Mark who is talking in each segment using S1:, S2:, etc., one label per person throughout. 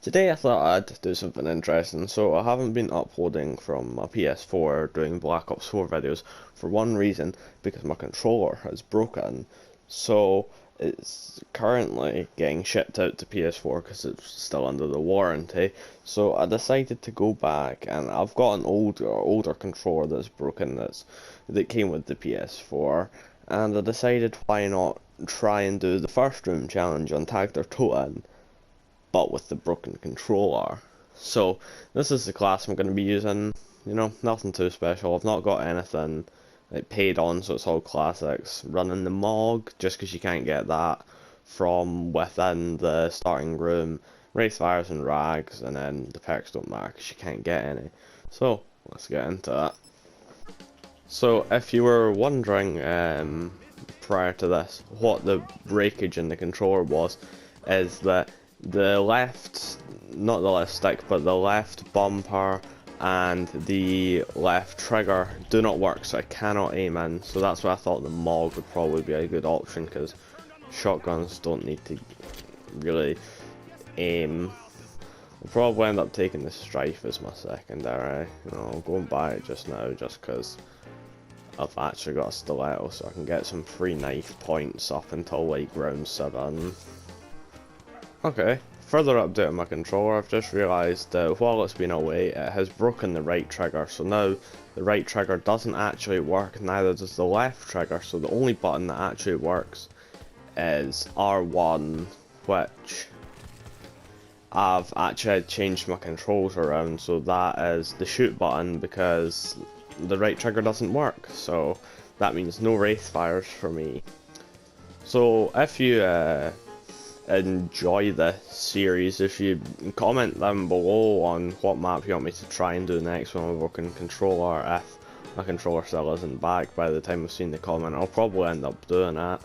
S1: Today I thought I'd do something interesting. So I haven't been uploading from my PS4 doing Black Ops 4 videos for one reason, because my controller has broken. So it's currently getting shipped out to PS4 because it's still under the warranty. So I decided to go back, and I've got an older controller that's broken that came with the PS4, and I decided why not try and do the first room challenge on Tag their Totem, but with the broken controller. So this is the class I'm going to be using. You know, nothing too special. I've not got anything like paid on, so it's all classics. Running the Mog, just because you can't get that from within the starting room. Wraith Fires and Rags, and then the perks don't matter because you can't get any. So let's get into it. So if you were wondering prior to this what the breakage in the controller was, is that the left, not the left stick, but the left bumper and the left trigger do not work, so I cannot aim in. So that's why I thought the Mog would probably be a good option, because shotguns don't need to really aim. I'll probably end up taking the Strife as my secondary. You know, I'm going by it just now just because I've actually got a stiletto, so I can get some free knife points up until like round 7. Okay, further update on my controller. I've just realised that while it's been away, it has broken the right trigger, so now the right trigger doesn't actually work, neither does the left trigger, so the only button that actually works is R1, which I've actually changed my controls around, so that is the shoot button because the right trigger doesn't work, so that means no Wraith Fires for me. So if you enjoy this series, if you comment down below on what map you want me to try and do next when I'm working controller, if my controller still isn't back by the time I've seen the comment, I'll probably end up doing that,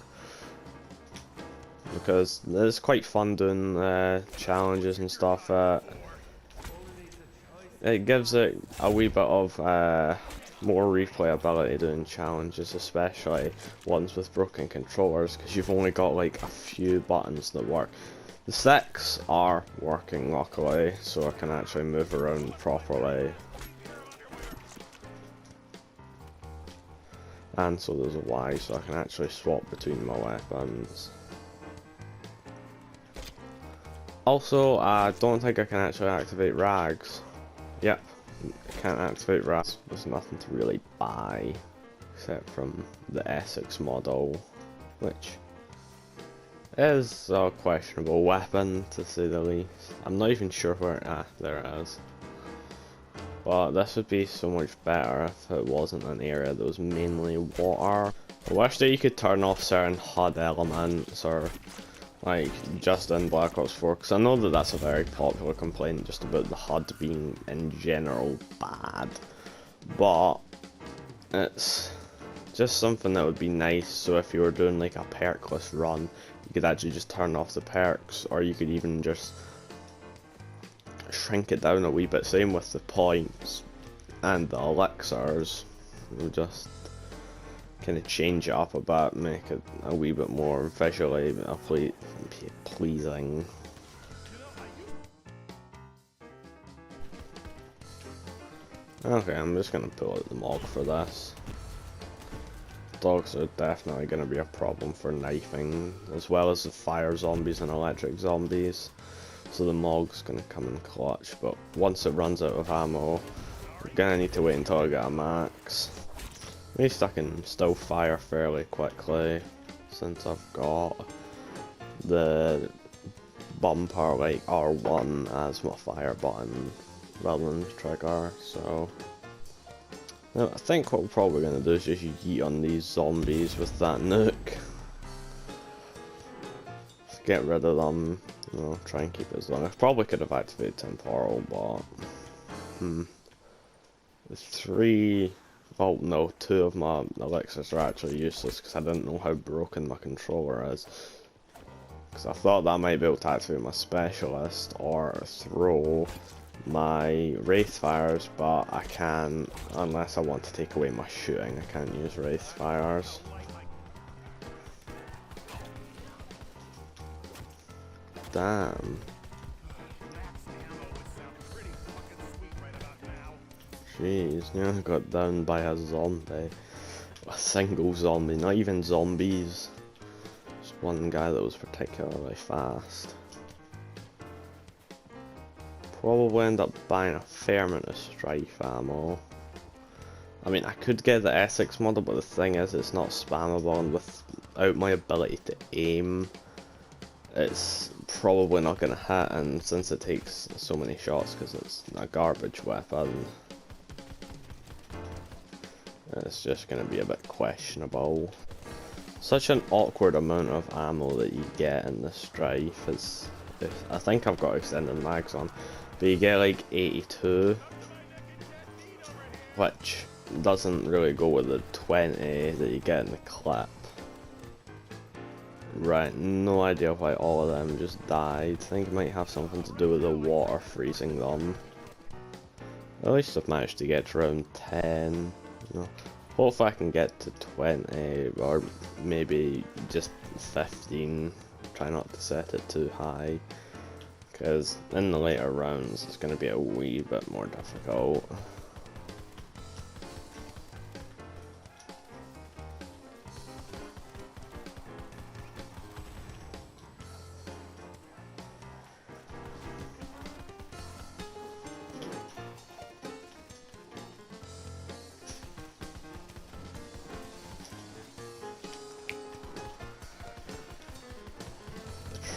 S1: because it's quite fun doing challenges and stuff. It gives it a wee bit of more replayability doing challenges, especially ones with broken controllers, because you've only got like a few buttons that work. The 6 are working luckily, so I can actually move around properly. And so there's a Y, so I can actually swap between my weapons. Also, I don't think I can actually activate Rags. Yep, I can't activate Rags. There's nothing to really buy except from the Essex model, which is a questionable weapon to say the least. I'm not even sure where. There it is. But this would be so much better if it wasn't an area that was mainly water. I wish that you could turn off certain HUD elements, or like just in Black Ops 4, because I know that that's a very popular complaint just about the HUD being in general bad, but it's just something that would be nice. So if you were doing like a perkless run, you could actually just turn off the perks, or you could even just shrink it down a wee bit. Same with the points and the elixirs. You just kind of change it up a bit, make it a wee bit more visually pleasing. Okay, I'm just gonna pull out the Mog for this. Dogs are definitely gonna be a problem for knifing, as well as the fire zombies and electric zombies. So the Mog's gonna come in clutch, but once it runs out of ammo, I'm gonna need to wait until I get a max. At least I can still fire fairly quickly, since I've got the bumper like R1 as my fire button rather than the trigger. So now I think what we're probably going to do is just yeet on these zombies with that nuke. Let's get rid of them, you know, try and keep it as long. I probably could have activated temporal, but the 3, oh no, 2 of my elixirs are actually useless because I didn't know how broken my controller is. Because I thought that I might be able to activate my specialist or throw my Wraith Fires, but I can't unless I want to take away my shooting. I can't use Wraith Fires. Damn. Jeez, nearly got down by a zombie. A single zombie, not even zombies. Just one guy that was particularly fast. Probably end up buying a fair amount of strife ammo. I mean, I could get the Essex model, but the thing is, it's not spammable, and without my ability to aim, it's probably not going to hit, and since it takes so many shots because it's a garbage weapon, it's just going to be a bit questionable. Such an awkward amount of ammo that you get in the strife is, I think I've got extended mags on, but you get like 82, which doesn't really go with the 20 that you get in the clip. Right, no idea why all of them just died. I think it might have something to do with the water freezing them. At least I've managed to get to around 10. You know, hopefully I can get to 20 or maybe just 15. Try not to set it too high, because in the later rounds it's going to be a wee bit more difficult.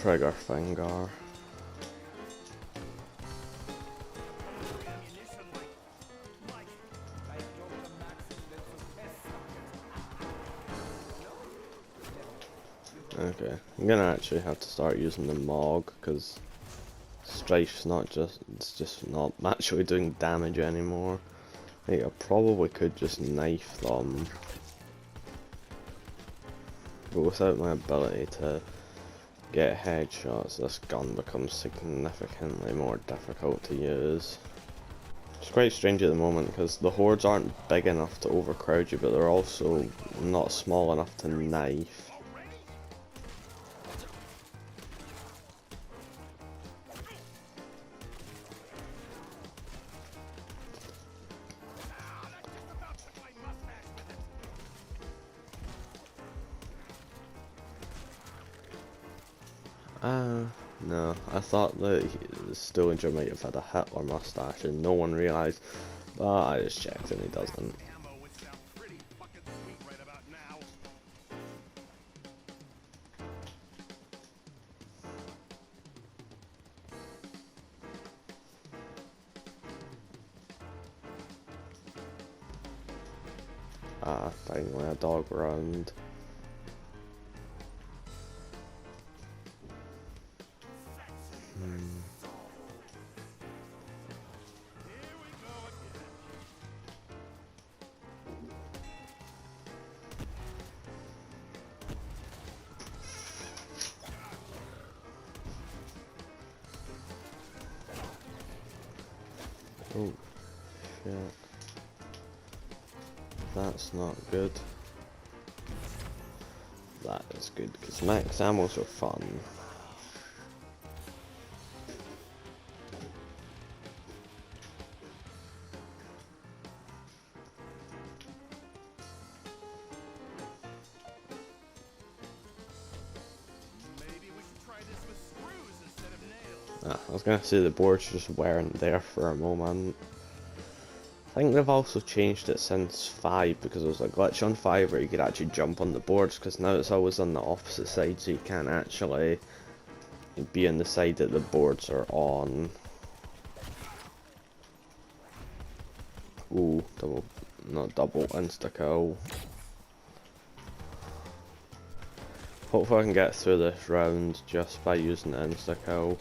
S1: Trigger finger. Okay, I'm gonna actually have to start using the Mog, because Strife's not just, it's just not actually doing damage anymore. I think I probably could just knife them, but without my ability to get headshots, this gun becomes significantly more difficult to use. It's quite strange at the moment because the hordes aren't big enough to overcrowd you, but they're also not small enough to knife. No, I thought that Stillinger might have had a Hitler mustache and no one realised, but I just checked and he doesn't. Ah, finally a dog round. Oh, shit. That's not good. That is good, because max ammos are fun. I was gonna say the boards just weren't there for a moment. I think they've also changed it since 5, because there was a glitch on 5 where you could actually jump on the boards, because now it's always on the opposite side, so you can't actually be on the side that the boards are on. Ooh, not double, insta-kill. Hopefully I can get through this round just by using the insta-kill.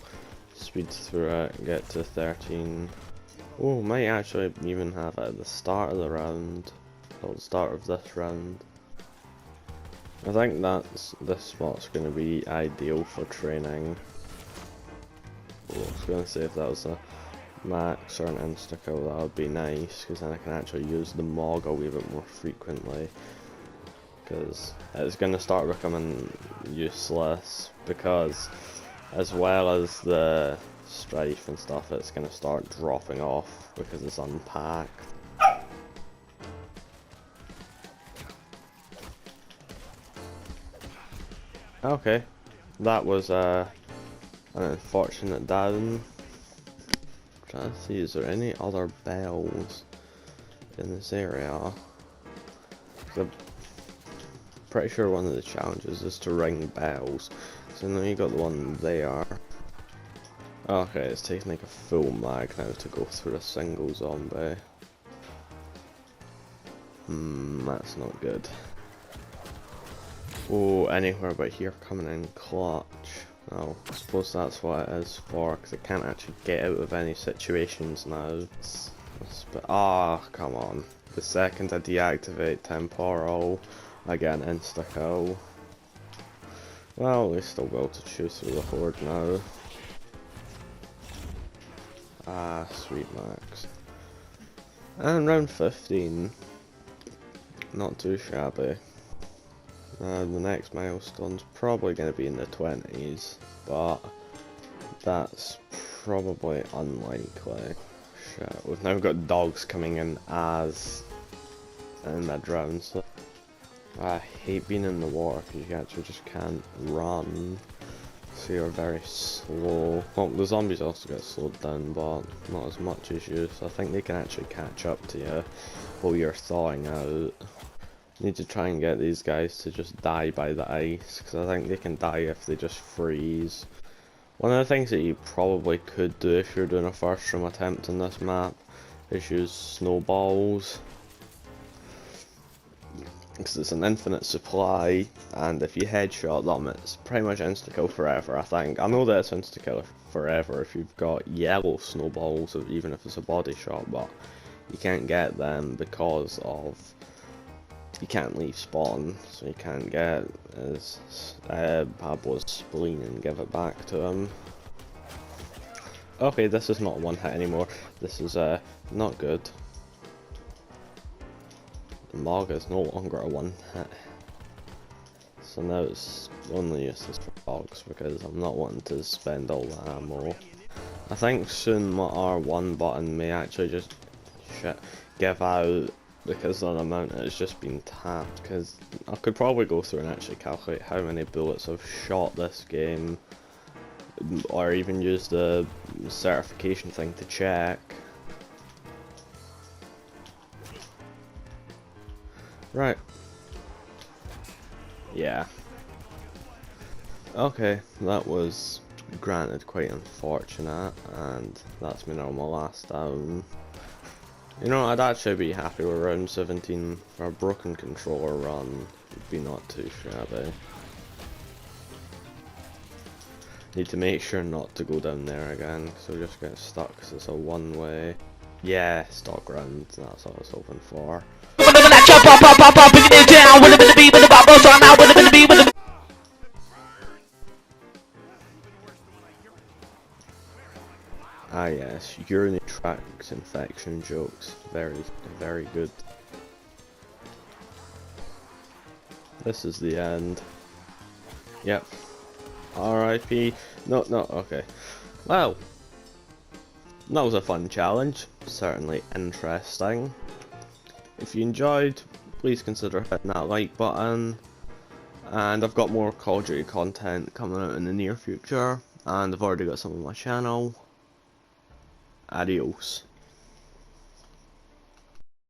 S1: Speed through it, get to 13. Oh, might actually even have it at the start of the round, or the start of this round. I think this spot's going to be ideal for training. Oh, I was going to say if that was a max or an insta-kill, that would be nice, because then I can actually use the Mog a wee bit more frequently. Because it's going to start becoming useless, because as well as the Strife and stuff, it's going to start dropping off because it's unpacked. Okay, that was an unfortunate down. Trying to see, is there any other bells in this area? I'm pretty sure one of the challenges is to ring bells. So now you got the one there. Okay, it's taking like a full mag now to go through a single zombie. That's not good. Oh, anywhere but here coming in clutch. Oh, I suppose that's what it is for, because I can't actually get out of any situations now. Come on. The second I deactivate temporal, I get an insta-kill. Well, we still be able to shoot through the horde now. Ah, sweet max. And round 15. Not too shabby. The next milestone's probably going to be in the 20s, but that's probably unlikely. Shit, we've now got dogs coming in as in mid-round, so I hate being in the water because you actually just can't run, so you're very slow. Well, the zombies also get slowed down, but not as much as you, so I think they can actually catch up to you while you're thawing out. Need to try and get these guys to just die by the ice, because I think they can die if they just freeze. One of the things that you probably could do if you're doing a first room attempt on this map is use snowballs, because it's an infinite supply, and if you headshot them it's pretty much insta-kill forever. I think I know that it's insta-kill forever if you've got yellow snowballs, even if it's a body shot, but you can't get them because of you can't leave spawn, so you can't get his Pablo's spleen and give it back to him. Okay, this is not one hit anymore. This is not good. The Mog is no longer a one hit. So now it's only useless for dogs because I'm not wanting to spend all the ammo. I think soon my R1 button may actually just give out, because the amount has just been tapped, because I could probably go through and actually calculate how many bullets I've shot this game, or even use the certification thing to check. Right. Yeah. Okay, that was granted quite unfortunate, and that's been on my last down. You know, I'd actually be happy with round 17 for a broken controller run. Would be not too shabby. Need to make sure not to go down there again, so we just get stuck because it's a one-way. Yeah, stock round, that's what I was hoping for. Ah yes, urinary tract infection jokes. Very, very good. This is the end. Yep. RIP. No, okay. Well, that was a fun challenge. Certainly interesting. If you enjoyed, please consider hitting that like button. And I've got more Call of Duty content coming out in the near future. And I've already got some on my channel. Adios.